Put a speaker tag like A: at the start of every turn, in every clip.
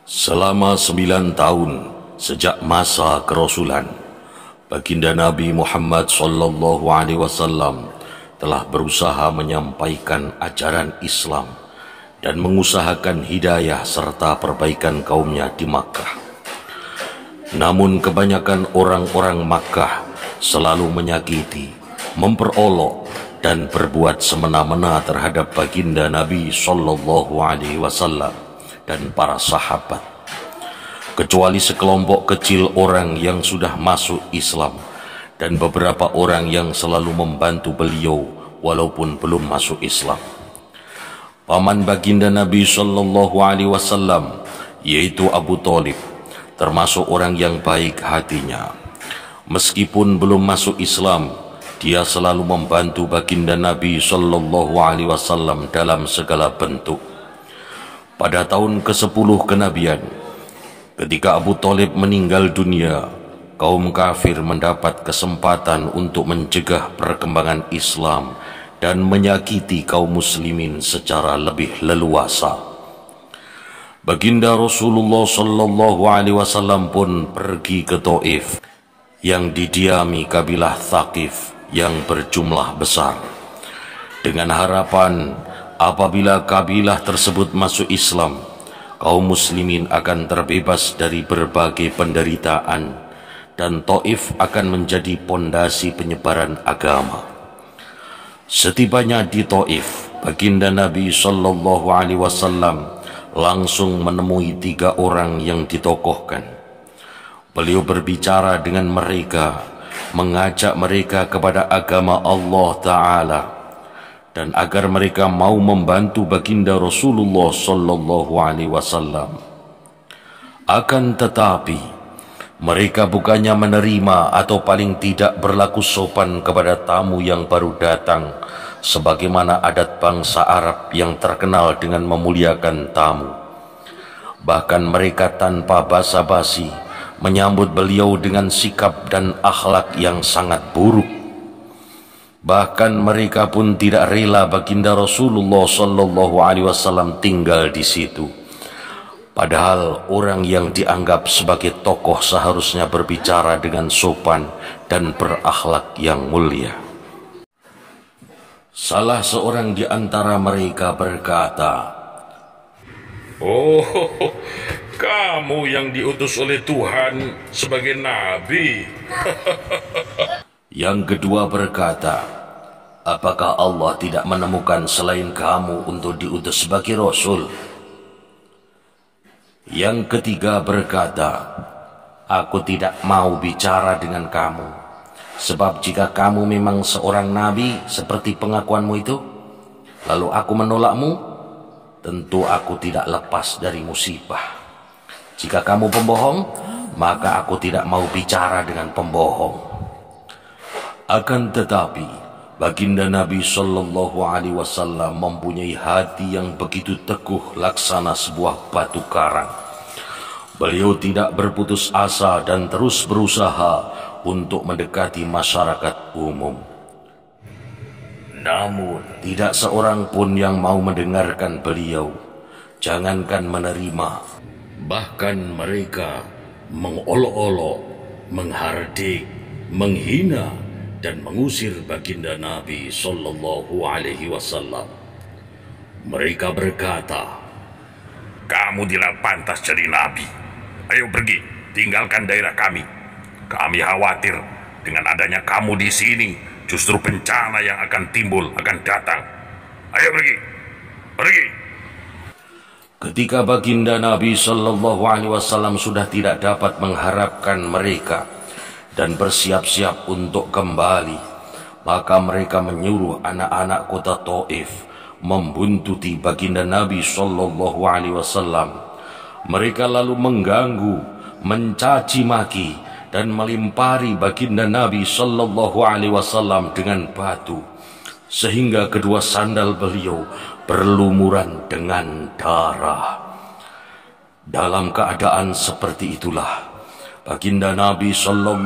A: Selama 9 tahun sejak masa kerasulan, baginda Nabi Muhammad SAW telah berusaha menyampaikan ajaran Islam dan mengusahakan hidayah serta perbaikan kaumnya di Makkah. Namun kebanyakan orang-orang Makkah selalu menyakiti, memperolok dan berbuat semena-mena terhadap baginda Nabi SAW dan para sahabat, kecuali sekelompok kecil orang yang sudah masuk Islam dan beberapa orang yang selalu membantu beliau walaupun belum masuk Islam. Paman baginda Nabi SAW, yaitu Abu Thalib, termasuk orang yang baik hatinya. Meskipun belum masuk Islam, dia selalu membantu baginda Nabi SAW dalam segala bentuk. Pada tahun ke-10 kenabian, ketika Abu Thalib meninggal dunia, kaum kafir mendapat kesempatan untuk mencegah perkembangan Islam dan menyakiti kaum muslimin secara lebih leluasa. Baginda Rasulullah SAW pun pergi ke Taif yang didiami kabilah Thaqif yang berjumlah besar, dengan harapan apabila kabilah tersebut masuk Islam, kaum muslimin akan terbebas dari berbagai penderitaan dan Taif akan menjadi pondasi penyebaran agama. Setibanya di Taif, baginda Nabi SAW langsung menemui 3 orang yang ditokohkan. Beliau berbicara dengan mereka, mengajak mereka kepada agama Allah Ta'ala, dan agar mereka mau membantu baginda Rasulullah SAW. Akan tetapi, mereka bukannya menerima atau paling tidak berlaku sopan kepada tamu yang baru datang, sebagaimana adat bangsa Arab yang terkenal dengan memuliakan tamu. Bahkan mereka tanpa basa-basi menyambut beliau dengan sikap dan akhlak yang sangat buruk. Bahkan mereka pun tidak rela baginda Rasulullah SAW tinggal di situ. Padahal orang yang dianggap sebagai tokoh seharusnya berbicara dengan sopan dan berakhlak yang mulia. Salah seorang di antara mereka berkata,
B: "Oh, kamu yang diutus oleh Tuhan sebagai nabi."
A: Yang kedua berkata, "Apakah Allah tidak menemukan selain kamu untuk diutus sebagai Rasul?" Yang ketiga berkata, "Aku tidak mau bicara dengan kamu, sebab jika kamu memang seorang nabi seperti pengakuanmu itu, lalu aku menolakmu, tentu aku tidak lepas dari musibah. Jika kamu pembohong, maka aku tidak mau bicara dengan pembohong." Akan tetapi, baginda Nabi SAW mempunyai hati yang begitu teguh laksana sebuah batu karang. Beliau tidak berputus asa dan terus berusaha untuk mendekati masyarakat umum. Namun, tidak seorang pun yang mau mendengarkan beliau, jangankan menerima. Bahkan mereka mengolok-olok, menghardik, menghina, dan mengusir baginda Nabi SAW. Mereka berkata,
B: "Kamu tidak pantas jadi nabi. Ayo pergi, tinggalkan daerah kami. Kami khawatir dengan adanya kamu di sini, justru bencana yang akan timbul akan datang. Ayo pergi, pergi."
A: Ketika baginda Nabi SAW sudah tidak dapat mengharapkan mereka dan bersiap-siap untuk kembali, maka mereka menyuruh anak-anak kota Taif membuntuti baginda Nabi SAW. Mereka lalu mengganggu, mencaci maki, dan melimpari baginda Nabi SAW dengan batu, sehingga kedua sandal beliau berlumuran dengan darah. Dalam keadaan seperti itulah baginda Nabi SAW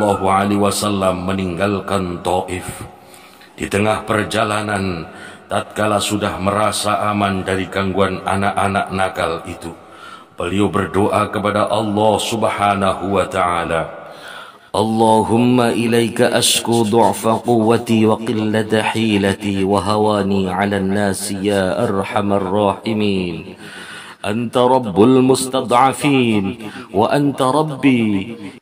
A: meninggalkan Taif. Di tengah perjalanan, tatkala sudah merasa aman dari gangguan anak-anak nakal itu, Beliau berdoa kepada Allah Subhanahu wa Ta'ala,
C: اللهم إليك أشكو ضعف قوتي وقلة حيلتي وهواني على الناس يا أرحم الراحمين. أنت رب المستضعفين وأنت ربي،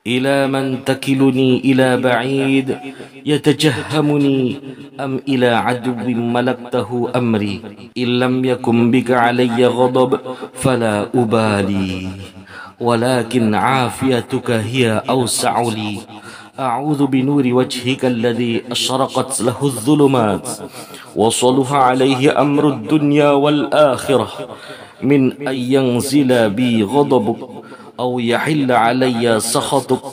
C: إلى من تكلني؟ إلى بعيد يتجهمني أم إلى عدو ملكته أمري؟ إن لم يكن بك علي غضب فلا أبالي، ولكن عافيتك هي أوسع لي. أعوذ بنور وجهك الذي أشرقت له الظلمات وصلح عليه أمر الدنيا والآخرة من أن ينزل بي غضبك أو يحل علي سخطك.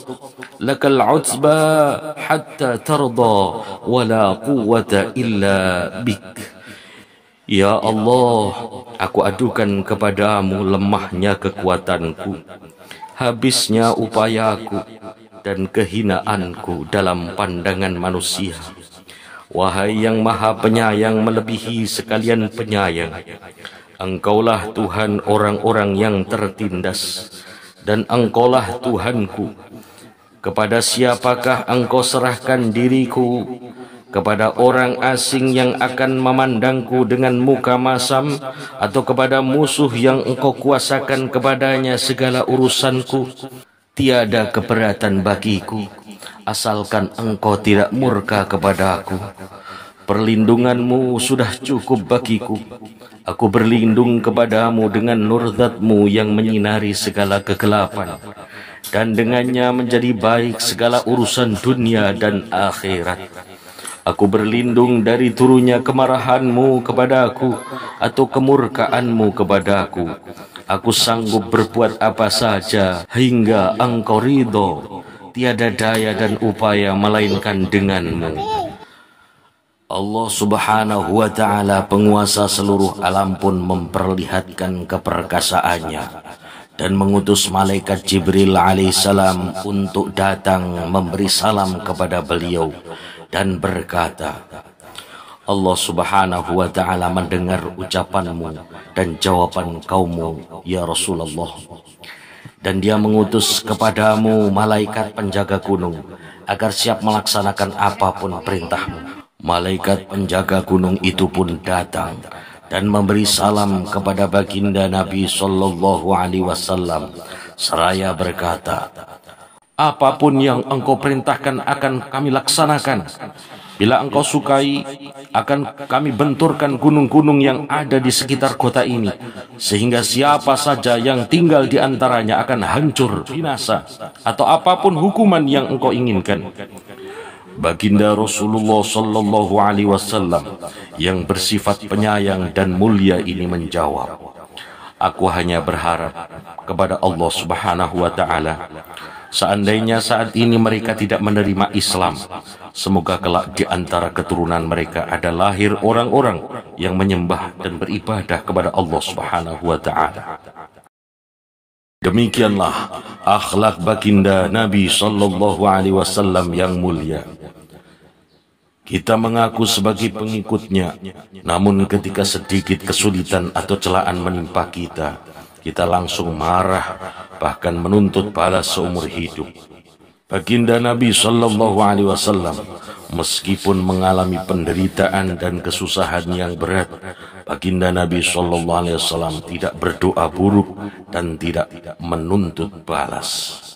C: لك العتبى حتى ترضى ولا قوة إلا بك. Ya Allah, aku adukan kepadamu lemahnya kekuatanku, habisnya upayaku, dan kehinaanku dalam pandangan manusia. Wahai yang maha penyayang melebihi sekalian penyayang, Engkaulah Tuhan orang-orang yang tertindas, dan Engkaulah Tuhanku. Kepada siapakah Engkau serahkan diriku? Kepada orang asing yang akan memandangku dengan muka masam, atau kepada musuh yang Engkau kuasakan kepadanya segala urusanku? Tiada keberatan bagiku, asalkan Engkau tidak murka kepadaku. Perlindunganmu sudah cukup bagiku. Aku berlindung kepadamu dengan nur Zat-Mu yang menyinari segala kegelapan, dan dengannya menjadi baik segala urusan dunia dan akhirat. Aku berlindung dari turunnya kemarahan-Mu kepadaku atau kemurkaan-Mu kepadaku. Aku sanggup berbuat apa saja hingga Engkau ridho. Tiada daya dan upaya melainkan dengan-Mu. Allah Subhanahu wa Ta'ala, penguasa seluruh alam, pun memperlihatkan keperkasaannya dan mengutus malaikat Jibril alaihissalam untuk datang memberi salam kepada beliau dan berkata, Allah Subhanahu wa Ta'ala mendengar ucapanmu dan jawaban kaummu, ya Rasulullah. Dan dia mengutus kepadamu malaikat penjaga gunung agar siap melaksanakan apapun perintahmu. Malaikat penjaga gunung itu pun datang dan memberi salam kepada baginda Nabi Sallallahu Alaihi Wasallam seraya berkata, apapun yang Engkau perintahkan akan kami laksanakan. Bila Engkau sukai, akan kami benturkan gunung-gunung yang ada di sekitar kota ini, sehingga siapa saja yang tinggal di antaranya akan hancur, binasa, atau apapun hukuman yang Engkau inginkan. Baginda Rasulullah Sallallahu Alaihi Wasallam yang bersifat penyayang dan mulia ini menjawab, aku hanya berharap kepada Allah Subhanahu wa Ta'ala, seandainya saat ini mereka tidak menerima Islam, semoga kelak di antara keturunan mereka ada lahir orang-orang yang menyembah dan beribadah kepada Allah Subhanahu wa Ta'ala. Demikianlah akhlak baginda Nabi Sallallahu Alaihi Wasallam yang mulia. Kita mengaku sebagai pengikutnya, namun ketika sedikit kesulitan atau celaan menimpa kita, kita langsung marah, bahkan menuntut balas seumur hidup. Baginda Nabi Sallallahu Alaihi Wasallam meskipun mengalami penderitaan dan kesusahan yang berat, baginda Nabi Sallallahu Alaihi Wasallam tidak berdoa buruk dan tidak menuntut balas.